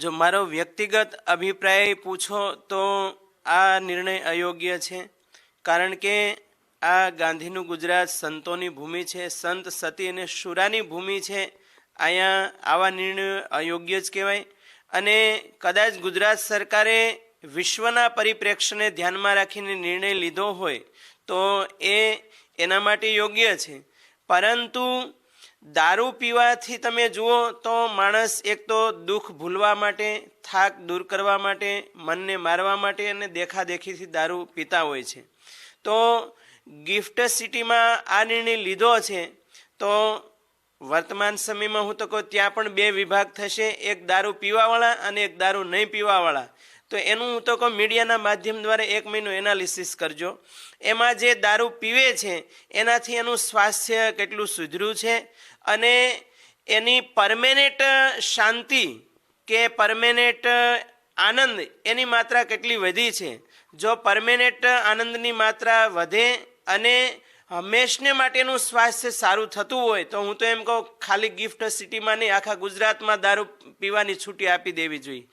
જો મારો વ્યક્તિગત અભિપ્રાય પૂછો તો આ નિર્ણય અયોગ્ય છે, કારણ કે આ ગાંધીનું ગુજરાત સંતોની ભૂમિ છે, સંત સતી અને શુરાની ભૂમિ છે. અહીંયા આવા નિર્ણયો અયોગ્ય જ કહેવાય. અને કદાચ ગુજરાત સરકારે વિશ્વના પરિપ્રેક્ષ્યને ધ્યાનમાં રાખીને નિર્ણય લીધો હોય તો એના માટે યોગ્ય છે. પરંતુ દારૂ પીવાથી તમે જુઓ તો માણસ એક તો દુઃખ ભૂલવા માટે, થાક દૂર કરવા માટે, મનને મારવા માટે અને દેખાદેખીથી દારૂ પીતા હોય છે. તો ગિફ્ટ સિટીમાં આ નિર્ણય લીધો છે તો વર્તમાન સમયમાં હું તો કહું ત્યાં પણ બે વિભાગ થશે, એક દારૂ પીવાવાળા અને એક દારૂ નહીં પીવાવાળા. તો એનું હું તો કહું મીડિયાના માધ્યમ દ્વારા 1 મહિનો એનાલિસિસ કરજો. એમાં જે દારૂ પીવે છે એનાથી એનું સ્વાસ્થ્ય કેટલું સુધર્યું છે અને એની પરમેનેન્ટ શાંતિ કે પરમેનેન્ટ આનંદ એની માત્રા કેટલી વધી છે. જો પરમેનેન્ટ આનંદની માત્રા વધે અને હંમેશને માટેનું સ્વાસ્થ્ય સારું થતું હોય તો હું તો એમ કહું ખાલી ગિફ્ટ સિટીમાં નહીં, આખા ગુજરાતમાં દારૂ પીવાની છૂટી આપી દેવી જોઈએ.